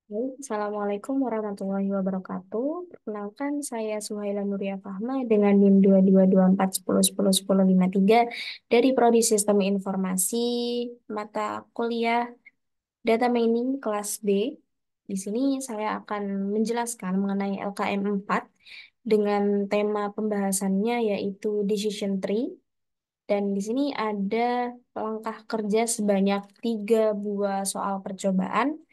Assalamualaikum warahmatullahi wabarakatuh. Perkenalkan, saya Suhaila Nuria Fahma dengan NIM 222410101053 dari Prodi Sistem Informasi mata kuliah Data Mining kelas B. Di sini saya akan menjelaskan mengenai LKM 4 dengan tema pembahasannya yaitu Decision Tree. Dan di sini ada langkah kerja sebanyak 3 buah soal percobaan.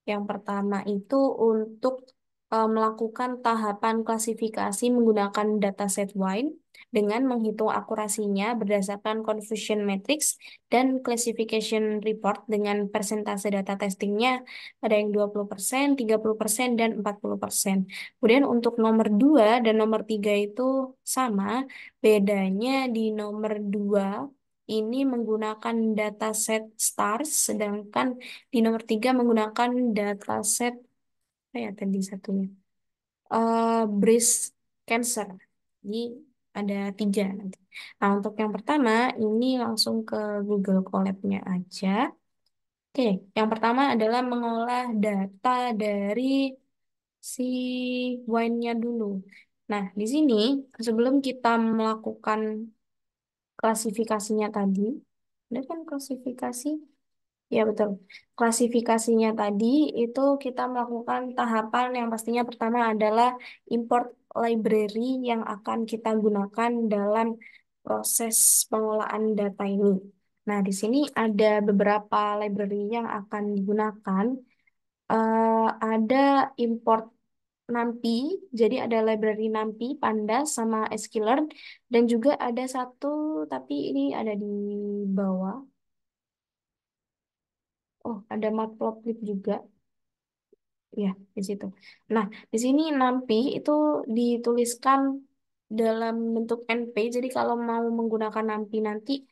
Yang pertama itu untuk melakukan tahapan klasifikasi menggunakan dataset wine dengan menghitung akurasinya berdasarkan confusion matrix dan classification report dengan persentase data testingnya ada yang 20%, 30%, dan 40%. Kemudian untuk nomor 2 dan nomor 3 itu sama, bedanya di nomor 2 ini menggunakan dataset stars, sedangkan di nomor 3 menggunakan dataset apa ya tadi satunya? Breast cancer. Jadi ada 3 nanti. Nah, untuk yang pertama ini langsung ke Google Colab-nya aja. Oke, yang pertama adalah mengolah data dari si wine-nya dulu. Nah, di sini sebelum kita melakukan klasifikasinya tadi, ada kan klasifikasi? Ya, betul. Klasifikasinya tadi itu kita melakukan tahapan yang pastinya pertama adalah import library yang akan kita gunakan dalam proses pengolahan data ini. Nah, di sini ada beberapa library yang akan digunakan. Ada import NumPy, jadi ada library NumPy, Pandas, sama sklearn, dan juga ada satu, tapi ini ada di bawah. Oh, ada Matplotlib juga. Ya, di situ. Nah, di sini NumPy itu dituliskan dalam bentuk NP. Jadi kalau mau menggunakan NumPy nanti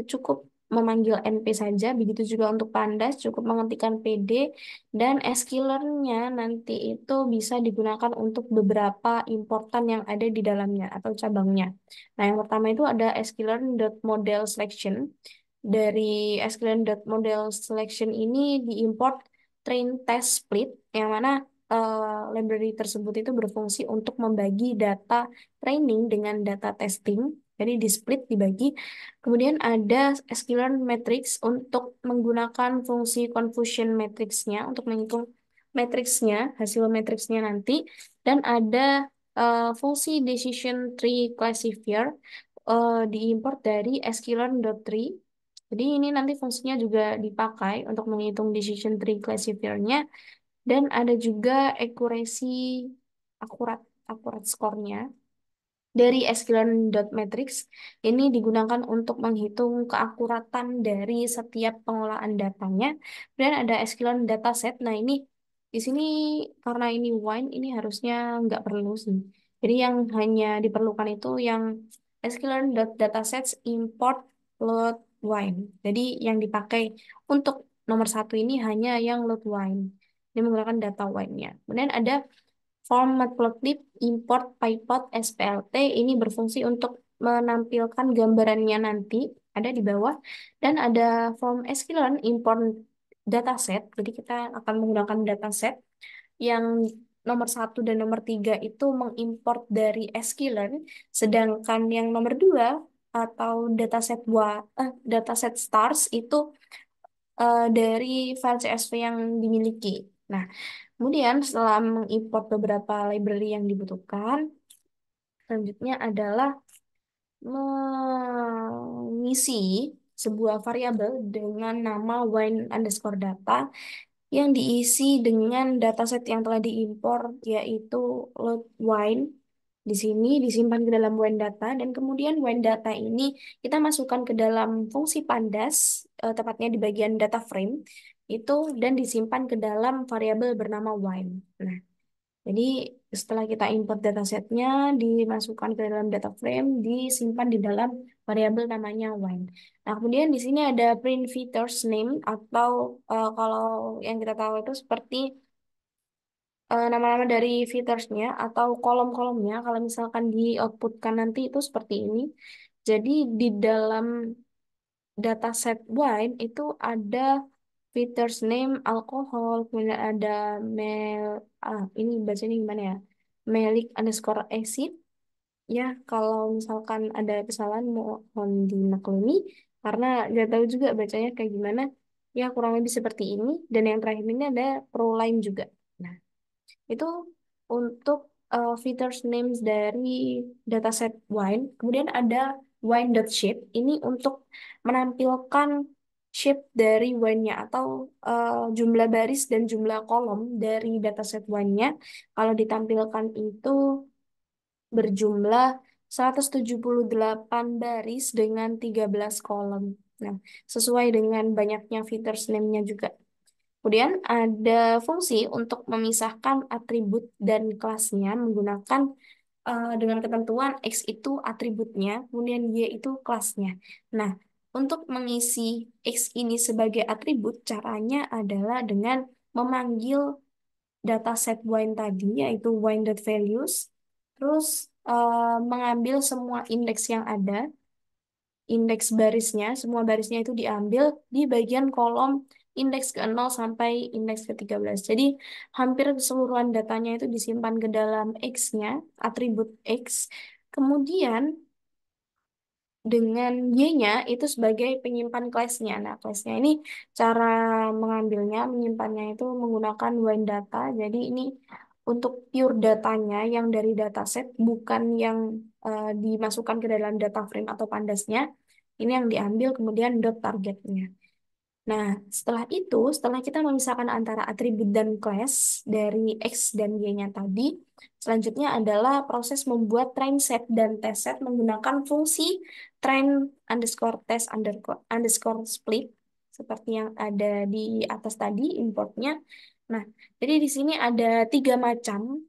cukup memanggil NP saja. Begitu juga untuk Pandas cukup mengetikkan PD dan sklearn-nya nanti itu bisa digunakan untuk beberapa importan yang ada di dalamnya atau cabangnya. Nah, yang pertama itu ada sklearn.model selection. Dari sklearn.model selection ini diimport train test split yang mana library tersebut itu berfungsi untuk membagi data training dengan data testing. Jadi di split dibagi. Kemudian ada sklearn matrix untuk menggunakan fungsi confusion matrixnya untuk menghitung matriksnya, hasil matriksnya nanti. Dan ada fungsi decision tree classifier diimport dari sklearn.tree. Jadi ini nanti fungsinya juga dipakai untuk menghitung decision tree classifier-nya dan ada juga accuracy akurat akurat skornya dari sklearn.matrix. Ini digunakan untuk menghitung keakuratan dari setiap pengolahan datanya. Dan ada sklearn dataset. Nah, ini di sini karena ini wine ini harusnya nggak perlu sih. Jadi yang hanya diperlukan itu yang sklearn.datasets import load wine. Jadi yang dipakai untuk nomor 1 ini hanya yang load wine. Ini menggunakan data wine-nya. Kemudian ada form matplotlib import pypot splt ini berfungsi untuk menampilkan gambarannya nanti ada di bawah dan ada form sklearn import dataset. Jadi kita akan menggunakan dataset yang nomor 1 dan nomor 3 itu mengimport dari sklearn, sedangkan yang nomor 2 atau dataset stars itu dari file CSV yang dimiliki. Nah, kemudian setelah mengimport beberapa library yang dibutuhkan, selanjutnya adalah mengisi sebuah variabel dengan nama wine underscore data yang diisi dengan dataset yang telah diimpor, yaitu load wine. Di sini disimpan ke dalam wine data dan kemudian wine data ini kita masukkan ke dalam fungsi pandas, tepatnya di bagian data frame itu dan disimpan ke dalam variabel bernama wine. Nah, jadi setelah kita import datasetnya, dimasukkan ke dalam data frame, disimpan di dalam variabel namanya wine. Nah, kemudian di sini ada print features name atau kalau yang kita tahu itu seperti nama-nama dari featuresnya atau kolom-kolomnya. Kalau misalkan di outputkan nanti itu seperti ini. Jadi di dalam dataset wine itu ada Features name, alkohol, kemudian ada mel, ini bacanya gimana ya? Melic underscore acid. Ya, kalau misalkan ada kesalahan mohon dimaklumi, karena nggak tahu juga bacanya kayak gimana. Ya, kurang lebih seperti ini. Dan yang terakhir ini ada proline juga. Nah, itu untuk features names dari dataset wine. Kemudian ada wine.shape. Ini untuk menampilkan shape dari wine-nya atau jumlah baris dan jumlah kolom dari dataset wine-nya. Kalau ditampilkan itu berjumlah 178 baris dengan 13 kolom. Nah, sesuai dengan banyaknya features name-nya juga. Kemudian ada fungsi untuk memisahkan atribut dan kelasnya menggunakan dengan ketentuan X itu atributnya, kemudian Y itu kelasnya. Nah, untuk mengisi X ini sebagai atribut, caranya adalah dengan memanggil dataset wine tadi, yaitu wine.values, terus mengambil semua indeks yang ada, indeks barisnya, semua barisnya itu diambil di bagian kolom indeks ke 0 sampai indeks ke 13. Jadi hampir keseluruhan datanya itu disimpan ke dalam X-nya, atribut X. Kemudian dengan Y-nya itu sebagai penyimpan class-nya. Nah, class-nya ini cara mengambilnya, menyimpannya itu menggunakan wine data. Jadi ini untuk pure datanya yang dari dataset, bukan yang dimasukkan ke dalam data frame atau pandasnya. Ini yang diambil kemudian dot targetnya. Nah, setelah itu, setelah kita memisahkan antara atribut dan class dari X dan Y-nya tadi, selanjutnya adalah proses membuat train set dan test set menggunakan fungsi train underscore test underscore split, seperti yang ada di atas tadi, importnya. Nah, jadi di sini ada tiga macam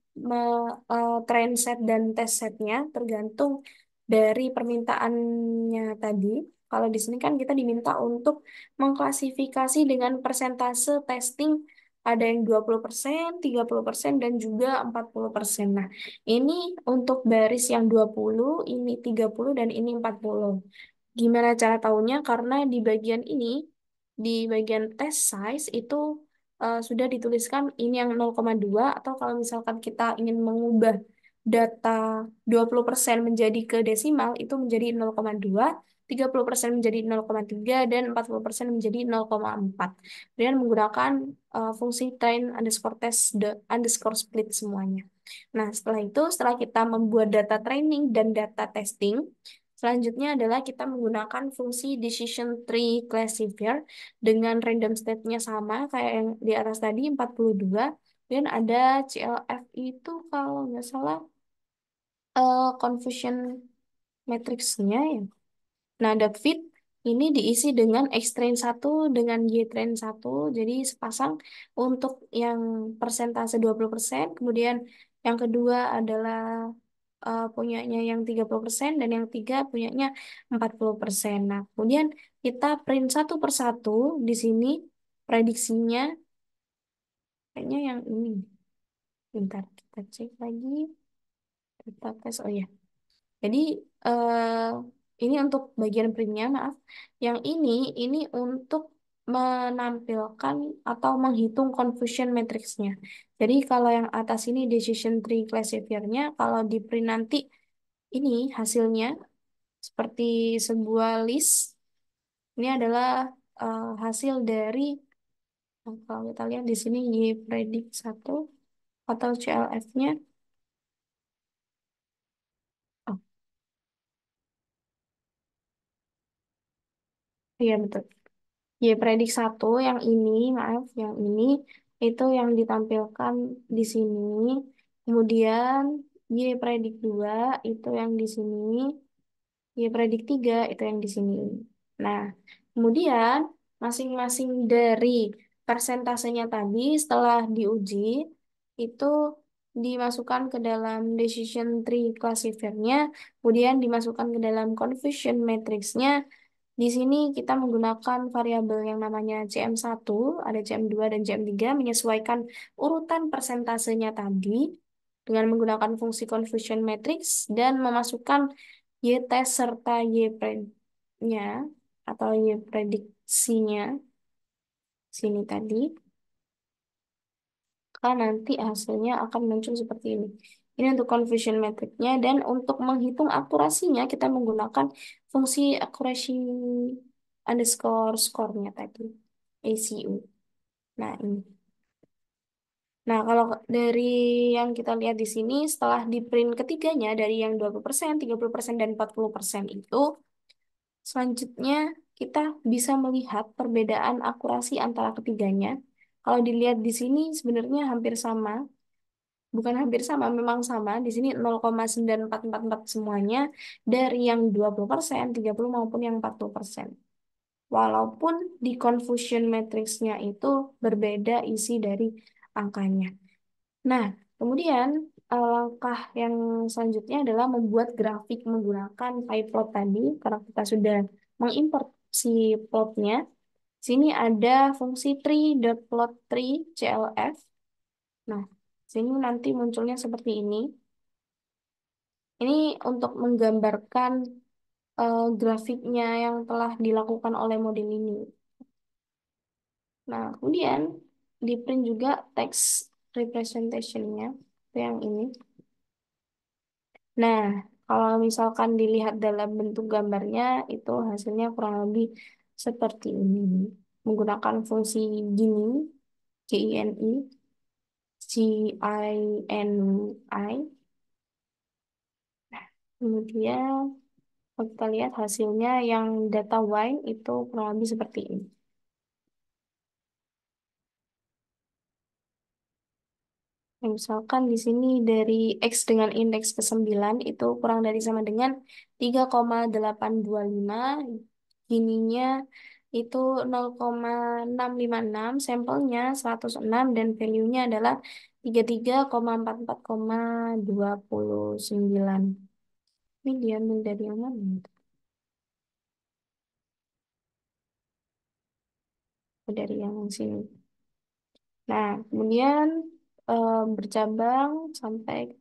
train set dan test setnya, tergantung dari permintaannya tadi. Kalau di sini kan kita diminta untuk mengklasifikasi dengan persentase testing ada yang 20%, 30%, dan juga 40%. Nah, ini untuk baris yang 20, ini 30, dan ini 40. Gimana cara tahunya? Karena di bagian ini, di bagian test size itu sudah dituliskan ini yang 0,2 atau kalau misalkan kita ingin mengubah data 20% menjadi ke desimal itu menjadi 0,2, 30% menjadi 0,3 dan 40% menjadi 0,4. Dengan menggunakan fungsi train underscore test underscore split semuanya. Nah, setelah itu, setelah kita membuat data training dan data testing, selanjutnya adalah kita menggunakan fungsi decision tree classifier dengan random state-nya sama kayak yang di atas tadi 42 dan ada CLF itu kalau nggak salah confusion matrix-nya ya. Nah, dot fit ini diisi dengan X train 1 dengan Y train 1. Jadi sepasang untuk yang persentase 20%. Kemudian yang kedua adalah punyanya yang 30% dan yang tiga punyanya 40%. Nah, kemudian kita print satu per satu di sini prediksinya kayaknya yang ini. Bentar, kita cek lagi. Kita tes, oh ya. Jadi eh, ini untuk bagian printnya, maaf. Yang ini untuk menampilkan atau menghitung confusion matrixnya. Jadi kalau yang atas ini decision tree classifiernya, kalau di print nanti ini hasilnya seperti sebuah list. Ini adalah hasil dari kalau kita lihat di sini Y predik 1 atau CLF-nya. Oh, iya betul. Y predik 1 yang ini, maaf, yang ini itu yang ditampilkan di sini. Kemudian Y predik 2 itu yang di sini. Y predik 3 itu yang di sini. Nah, kemudian masing-masing dari persentasenya tadi setelah diuji itu dimasukkan ke dalam decision tree classifiernya, kemudian dimasukkan ke dalam confusion matrixnya. Di sini kita menggunakan variabel yang namanya CM1, ada CM2 dan CM3, menyesuaikan urutan persentasenya tadi dengan menggunakan fungsi confusion matrix dan memasukkan Y test serta Y pred-nya atau Y prediksinya sini tadi, maka nanti hasilnya akan muncul seperti ini. Ini untuk confusion metricnya dan untuk menghitung akurasinya kita menggunakan fungsi accuracy underscore score-nya tadi, ACU. Nah, ini. Nah, kalau dari yang kita lihat di sini, setelah di print ketiganya dari yang 20%, 30%, dan 40% itu, selanjutnya kita bisa melihat perbedaan akurasi antara ketiganya. Kalau dilihat di sini sebenarnya hampir sama, bukan hampir sama, memang sama. Di sini 0,9444 semuanya dari yang 20%, 30 maupun yang 40%. Walaupun di confusion matrix-nya itu berbeda isi dari angkanya. Nah, kemudian langkah yang selanjutnya adalah membuat grafik menggunakan pyplot tadi, karena kita sudah mengimport si plotnya. Sini ada fungsi tree.plot tree CLF. Nah, sini nanti munculnya seperti ini. Ini untuk menggambarkan grafiknya yang telah dilakukan oleh model ini. Nah, kemudian di print juga text representation-nya, itu yang ini. Nah, kalau misalkan dilihat dalam bentuk gambarnya, itu hasilnya kurang lebih seperti ini. Menggunakan fungsi gini, GINI, GINI. Kemudian kalau kita lihat hasilnya yang data Y itu kurang lebih seperti ini. Nah, misalkan di sini dari X dengan indeks ke-9 itu kurang dari sama dengan 3,825. Ininya itu 0,656, sampelnya 106, dan value-nya adalah 33,44,29. Ini diambil dari yang mana? Dari yang sini. Nah, kemudian bercabang sampai.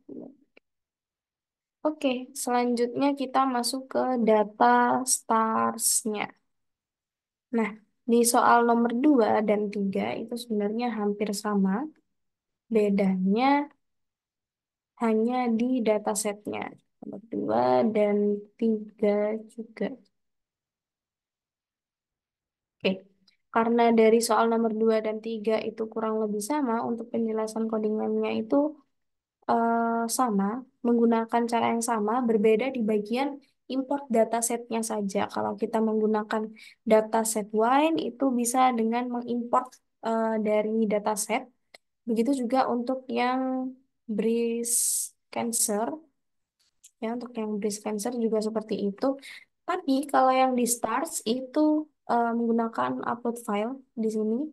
Oke, selanjutnya kita masuk ke data stars-nya. Nah, di soal nomor 2 dan 3 itu sebenarnya hampir sama. Bedanya hanya di datasetnya. Nomor 2 dan 3 juga. Oke, karena dari soal nomor 2 dan 3 itu kurang lebih sama, untuk penjelasan codingannya itu sama, menggunakan cara yang sama, berbeda di bagian import datasetnya saja. Kalau kita menggunakan dataset wine, itu bisa dengan mengimport dari dataset. Begitu juga untuk yang breast cancer, ya untuk yang breast cancer juga seperti itu. Tapi kalau yang di stars itu menggunakan upload file di sini.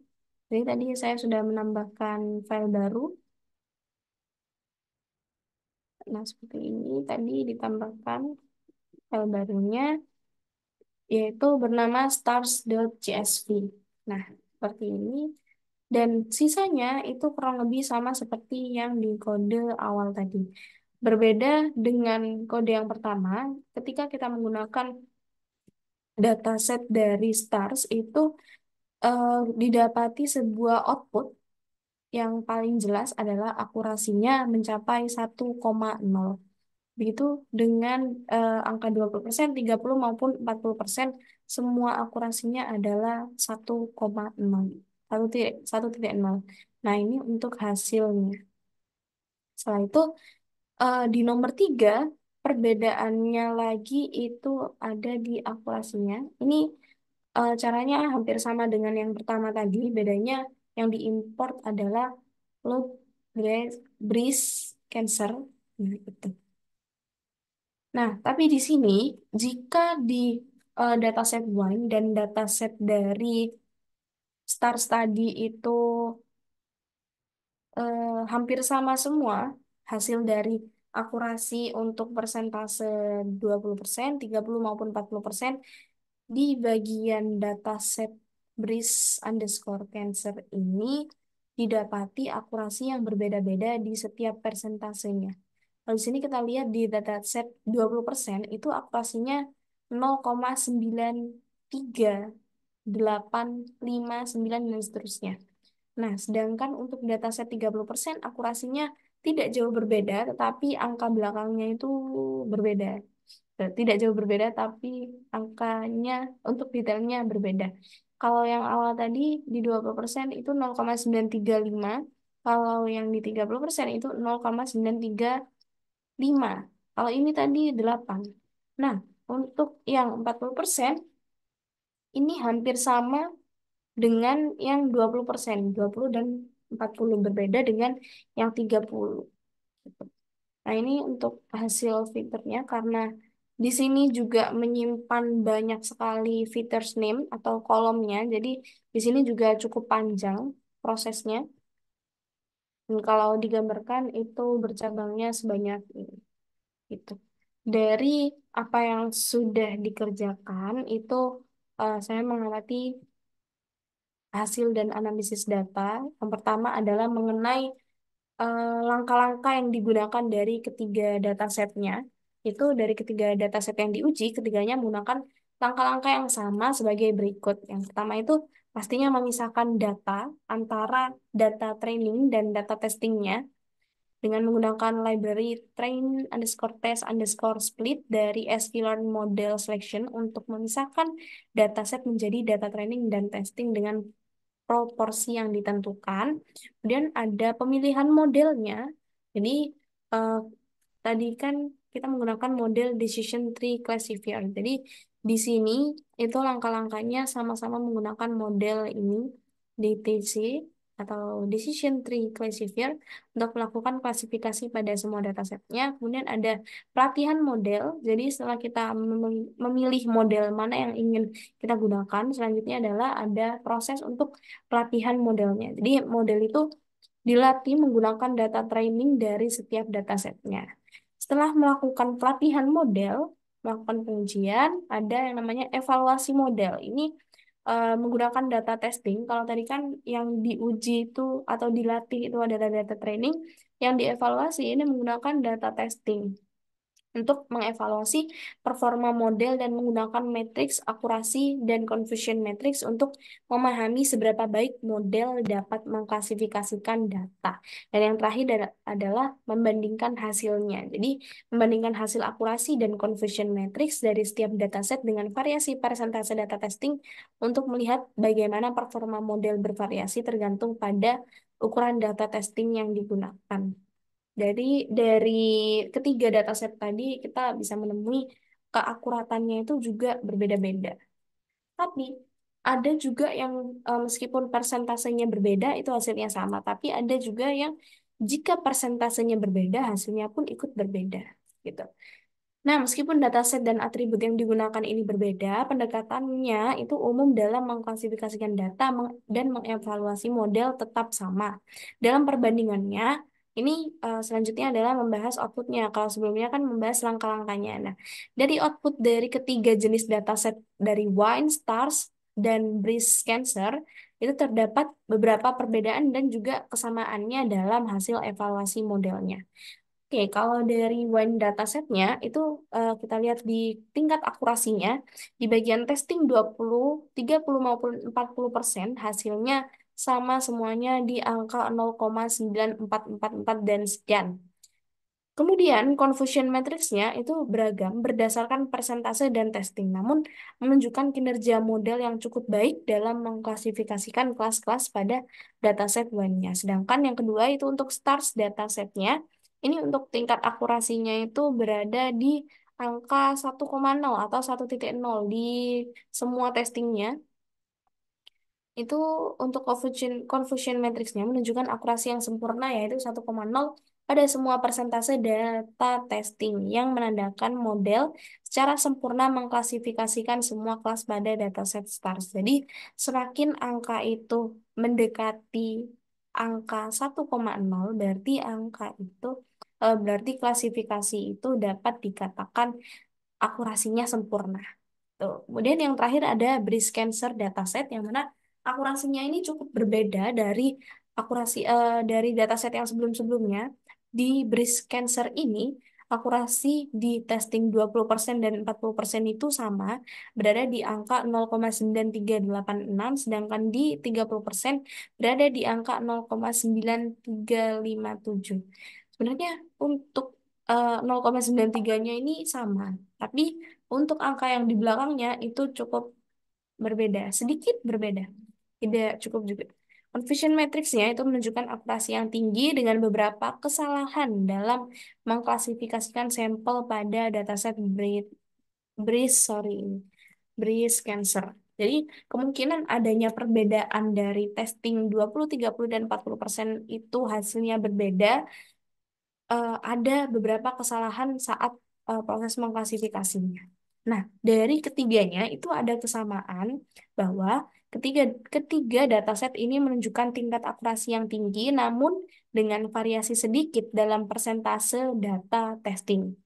Jadi tadi saya sudah menambahkan file baru. Nah, seperti ini tadi ditambahkan file barunya, yaitu bernama stars.csv. Nah, seperti ini. Dan sisanya itu kurang lebih sama seperti yang di kode awal tadi. Berbeda dengan kode yang pertama, ketika kita menggunakan dataset dari stars itu eh, didapati sebuah output yang paling jelas adalah akurasinya mencapai 1,0. Begitu dengan angka 20%, 30 maupun 40%, semua akurasinya adalah 1,0. 1,0. Nah, ini untuk hasilnya. Setelah itu, di nomor 3, perbedaannya lagi itu ada di akurasinya. Ini caranya hampir sama dengan yang pertama tadi. Bedanya yang diimport adalah load breast cancer. Nah, itu. Nah, tapi di sini, jika di dataset wine dan dataset dari star study itu hampir sama semua, hasil dari akurasi untuk persentase 20%, 30 maupun 40%, di bagian dataset breast underscore cancer ini didapati akurasi yang berbeda-beda di setiap persentasenya. Kalau di sini kita lihat di dataset 20% itu akurasinya 0,93 8, 5, 9, dan seterusnya. Nah, sedangkan untuk dataset 30% akurasinya tidak jauh berbeda, tetapi angka belakangnya itu berbeda. Tidak jauh berbeda, tapi angkanya untuk detailnya berbeda. Kalau yang awal tadi di 20% itu 0,935, kalau yang di 30% itu 0,935. Kalau ini tadi 8. Nah, untuk yang 40% ini hampir sama dengan yang 20%, 20 dan 40 berbeda dengan yang 30. Nah, ini untuk hasil fiturnya karena di sini juga menyimpan banyak sekali features name atau kolomnya. Jadi di sini juga cukup panjang prosesnya. Dan kalau digambarkan itu bercabangnya sebanyak ini. Gitu. Dari apa yang sudah dikerjakan itu saya mengamati hasil dan analisis data. Yang pertama adalah mengenai langkah-langkah yang digunakan dari ketiga datasetnya. Itu dari ketiga dataset yang diuji, ketiganya menggunakan langkah-langkah yang sama sebagai berikut. Yang pertama itu pastinya memisahkan data antara data training dan data testingnya dengan menggunakan library train underscore test underscore split dari sklearn model selection untuk memisahkan dataset menjadi data training dan testing dengan proporsi yang ditentukan. Kemudian ada pemilihan modelnya. Jadi eh, tadi kan kita menggunakan model decision tree classifier. Jadi di sini itu langkah-langkahnya sama-sama menggunakan model ini DTC atau decision tree classifier untuk melakukan klasifikasi pada semua datasetnya. Kemudian ada pelatihan model. Jadi setelah kita memilih model mana yang ingin kita gunakan, selanjutnya adalah ada proses untuk pelatihan modelnya. Jadi model itu dilatih menggunakan data training dari setiap datasetnya. Setelah melakukan pelatihan model, melakukan pengujian, ada yang namanya evaluasi model. Ini menggunakan data testing. Kalau tadi kan yang diuji itu atau dilatih itu adalah data training, yang dievaluasi ini menggunakan data testing untuk mengevaluasi performa model dan menggunakan matriks akurasi dan confusion matrix untuk memahami seberapa baik model dapat mengklasifikasikan data. Dan yang terakhir adalah membandingkan hasilnya. Jadi, membandingkan hasil akurasi dan confusion matrix dari setiap dataset dengan variasi persentase data testing untuk melihat bagaimana performa model bervariasi tergantung pada ukuran data testing yang digunakan. Dari dari ketiga dataset tadi kita bisa menemui keakuratannya itu juga berbeda-beda. Tapi ada juga yang meskipun persentasenya berbeda itu hasilnya sama, tapi ada juga yang jika persentasenya berbeda hasilnya pun ikut berbeda gitu. Nah, meskipun dataset dan atribut yang digunakan ini berbeda, pendekatannya itu umum dalam mengklasifikasikan data dan mengevaluasi model tetap sama. Dalam perbandingannya, ini selanjutnya adalah membahas outputnya. Kalau sebelumnya kan membahas langkah-langkahnya. Nah, dari output dari ketiga jenis dataset dari Wine, Stars, dan Breast Cancer, itu terdapat beberapa perbedaan dan juga kesamaannya dalam hasil evaluasi modelnya. Oke, kalau dari one datasetnya itu kita lihat di tingkat akurasinya di bagian testing 20, 30 maupun 40% hasilnya sama semuanya di angka 0,9444 dan sekian. Kemudian confusion matrixnya itu beragam berdasarkan persentase dan testing, namun menunjukkan kinerja model yang cukup baik dalam mengklasifikasikan kelas-kelas pada dataset one-nya. Sedangkan yang kedua itu untuk stars datasetnya, ini untuk tingkat akurasinya itu berada di angka 1,0 atau 1,0 di semua testingnya. Itu untuk confusion matrixnya menunjukkan akurasi yang sempurna yaitu 1,0 pada semua persentase data testing yang menandakan model secara sempurna mengklasifikasikan semua kelas pada dataset stars. Jadi semakin angka itu mendekati angka 1,0 berarti angka itu berarti klasifikasi itu dapat dikatakan akurasinya sempurna. Tuh. Kemudian yang terakhir ada breast cancer dataset yang mana akurasinya ini cukup berbeda dari akurasi dari dataset yang sebelum-sebelumnya. Di breast cancer ini akurasi di testing 20% dan 40% itu sama, berada di angka 0,9386, sedangkan di 30% berada di angka 0,9357. Sebenarnya untuk 0,93-nya ini sama, tapi untuk angka yang di belakangnya itu cukup berbeda, sedikit berbeda. Tidak cukup juga. Confusion matrixnya itu menunjukkan akurasi yang tinggi dengan beberapa kesalahan dalam mengklasifikasikan sampel pada dataset breast cancer. Jadi, kemungkinan adanya perbedaan dari testing 20, 30, dan 40% itu hasilnya berbeda, ada beberapa kesalahan saat proses mengklasifikasinya. Nah, dari ketiganya itu ada kesamaan bahwa ketiga ketiga dataset ini menunjukkan tingkat akurasi yang tinggi, namun dengan variasi sedikit dalam persentase data testing.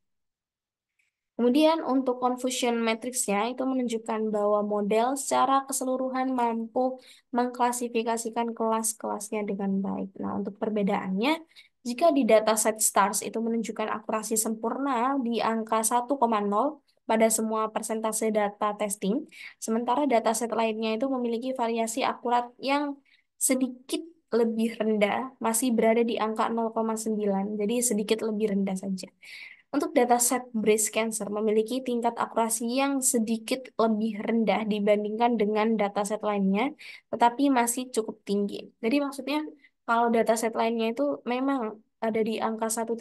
Kemudian untuk confusion matrixnya itu menunjukkan bahwa model secara keseluruhan mampu mengklasifikasikan kelas-kelasnya dengan baik. Nah, untuk perbedaannya, jika di dataset STARS itu menunjukkan akurasi sempurna di angka 1,0 pada semua persentase data testing, sementara dataset lainnya itu memiliki variasi akurat yang sedikit lebih rendah, masih berada di angka 0,9, jadi sedikit lebih rendah saja. Untuk dataset breast cancer memiliki tingkat akurasi yang sedikit lebih rendah dibandingkan dengan dataset lainnya, tetapi masih cukup tinggi. Jadi maksudnya kalau dataset lainnya itu memang ada di angka 1,0,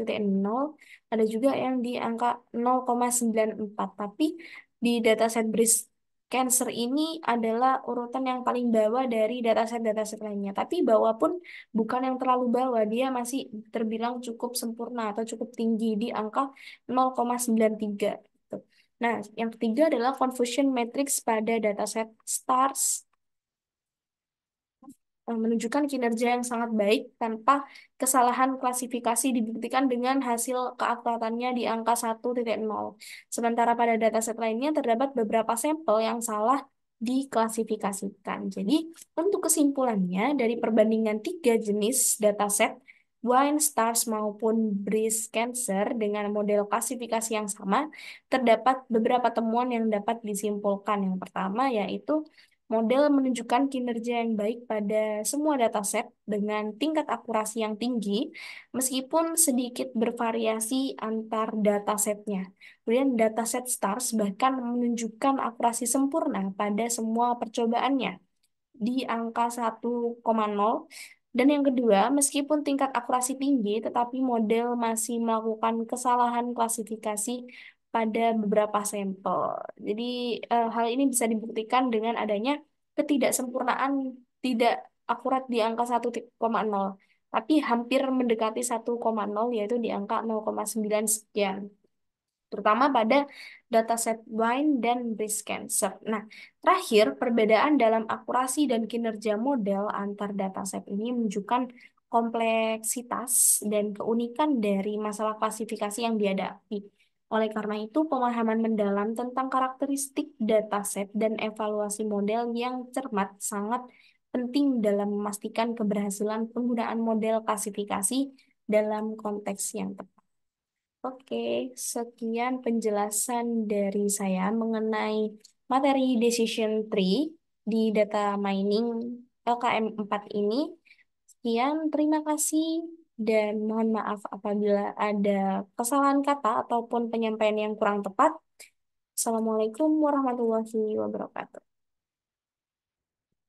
ada juga yang di angka 0,94, tapi di dataset breast cancer ini adalah urutan yang paling bawah dari dataset-dataset lainnya. Tapi bawah pun bukan yang terlalu bawah, dia masih terbilang cukup sempurna atau cukup tinggi di angka 0,93 gitu. Nah, yang ketiga adalah confusion matrix pada dataset STARS menunjukkan kinerja yang sangat baik tanpa kesalahan klasifikasi dibuktikan dengan hasil keakuratannya di angka 1,0. Sementara pada dataset lainnya terdapat beberapa sampel yang salah diklasifikasikan. Jadi, untuk kesimpulannya dari perbandingan tiga jenis dataset, Wine, STARS maupun breast cancer dengan model klasifikasi yang sama, terdapat beberapa temuan yang dapat disimpulkan. Yang pertama yaitu model menunjukkan kinerja yang baik pada semua dataset dengan tingkat akurasi yang tinggi, meskipun sedikit bervariasi antar datasetnya. Kemudian dataset STARS bahkan menunjukkan akurasi sempurna pada semua percobaannya di angka 1,0. Dan yang kedua, meskipun tingkat akurasi tinggi, tetapi model masih melakukan kesalahan klasifikasi pada beberapa sampel. Jadi, hal ini bisa dibuktikan dengan adanya ketidaksempurnaan tidak akurat di angka 1,0, tapi hampir mendekati 1,0, yaitu di angka 0,9 sekian, terutama pada dataset wine dan breast cancer. Nah, terakhir, perbedaan dalam akurasi dan kinerja model antar dataset ini menunjukkan kompleksitas dan keunikan dari masalah klasifikasi yang dihadapi. Oleh karena itu, pemahaman mendalam tentang karakteristik dataset dan evaluasi model yang cermat sangat penting dalam memastikan keberhasilan penggunaan model klasifikasi dalam konteks yang tepat. Oke, sekian penjelasan dari saya mengenai materi Decision Tree di data mining LKM 4 ini. Sekian, terima kasih dan mohon maaf apabila ada kesalahan kata ataupun penyampaian yang kurang tepat. Assalamualaikum warahmatullahi wabarakatuh.